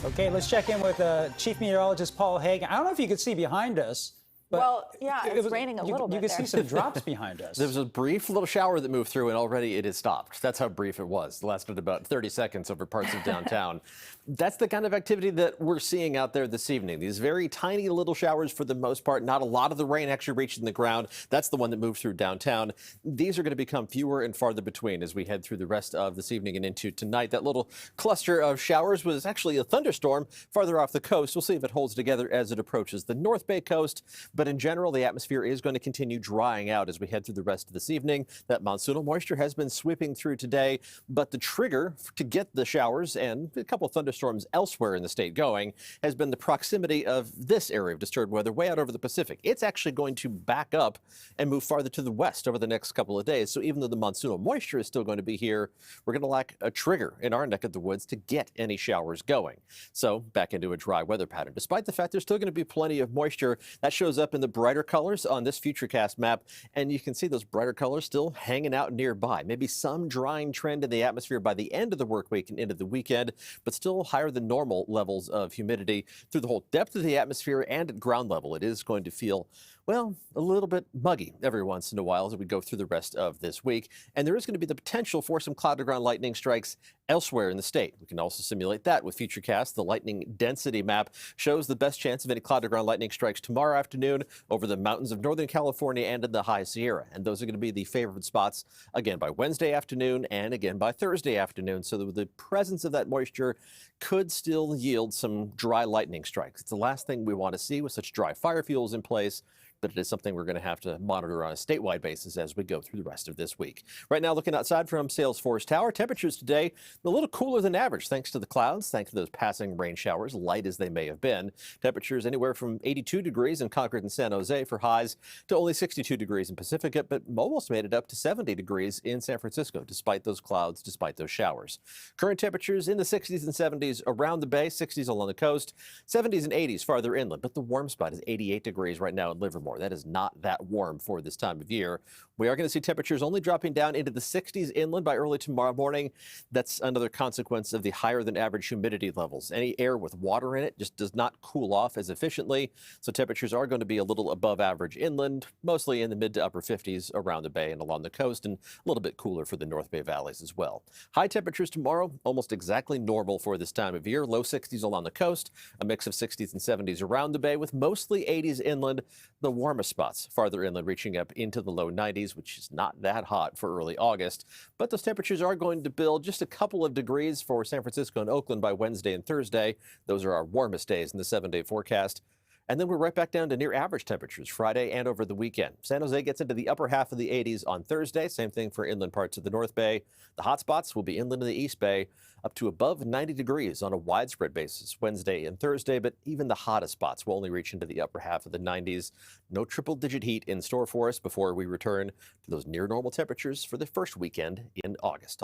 Okay, let's check in with Chief Meteorologist Paul Heggen. I don't know if you can see behind us, but well, yeah, it's raining a little bit. You can there. see some drops behind us. There was a brief little shower that moved through, and already it has stopped. That's how brief it was. It lasted about 30 seconds over parts of downtown. That's the kind of activity that we're seeing out there this evening. These very tiny little showers for the most part. Not a lot of the rain actually reaching the ground. That's the one that moved through downtown. These are going to become fewer and farther between as we head through the rest of this evening and into tonight. That little cluster of showers was actually a thunderstorm farther off the coast. We'll see if it holds together as it approaches the North Bay coast. But in general, the atmosphere is going to continue drying out as we head through the rest of this evening. That monsoonal moisture has been sweeping through today, but the trigger to get the showers and a couple of thunderstorms elsewhere in the state going has been the proximity of this area of disturbed weather way out over the Pacific. It's actually going to back up and move farther to the west over the next couple of days. So even though the monsoonal moisture is still going to be here, we're going to lack a trigger in our neck of the woods to get any showers going. So back into a dry weather pattern. Despite the fact there's still going to be plenty of moisture, that shows up in the brighter colors on this Futurecast map, and you can see those brighter colors still hanging out nearby. Maybe some drying trend in the atmosphere by the end of the work week and into the weekend, but still higher than normal levels of humidity through the whole depth of the atmosphere and at ground level. It is going to feel, well, a little bit muggy every once in a while as we go through the rest of this week. And there is going to be the potential for some cloud-to-ground lightning strikes elsewhere in the state. We can also simulate that with Futurecast. The lightning density map shows the best chance of any cloud-to-ground lightning strikes tomorrow afternoon over the mountains of Northern California and in the High Sierra. And those are going to be the favorite spots again by Wednesday afternoon and again by Thursday afternoon. So the presence of that moisture could still yield some dry lightning strikes. It's the last thing we want to see with such dry fire fuels in place, but it is something we're going to have to monitor on a statewide basis as we go through the rest of this week. Right now, looking outside from Salesforce Tower, temperatures today a little cooler than average thanks to the clouds, thanks to those passing rain showers, light as they may have been. Temperatures anywhere from 82 degrees in Concord and San Jose for highs to only 62 degrees in Pacifica, but almost made it up to 70 degrees in San Francisco, despite those clouds, despite those showers. Current temperatures in the 60s and 70s around the bay, 60s along the coast, 70s and 80s farther inland, but the warm spot is 88 degrees right now in Livermore. That is not that warm for this time of year. We are going to see temperatures only dropping down into the 60s inland by early tomorrow morning. That's another consequence of the higher than average humidity levels. Any air with water in it just does not cool off as efficiently. So temperatures are going to be a little above average inland, mostly in the mid to upper 50s around the bay and along the coast, and a little bit cooler for the North Bay valleys as well. High temperatures tomorrow, almost exactly normal for this time of year. Low 60s along the coast, a mix of 60s and 70s around the bay with mostly 80s inland. The warmest spots farther inland reaching up into the low 90s, which is not that hot for early August. But those temperatures are going to build just a couple of degrees for San Francisco and Oakland by Wednesday and Thursday. Those are our warmest days in the 7-day forecast. And then we're right back down to near average temperatures Friday and over the weekend. San Jose gets into the upper half of the 80s on Thursday. Same thing for inland parts of the North Bay. The hot spots will be inland in the East Bay, up to above 90 degrees on a widespread basis Wednesday and Thursday. But even the hottest spots will only reach into the upper half of the 90s. No triple-digit heat in store for us before we return to those near normal temperatures for the first weekend in August.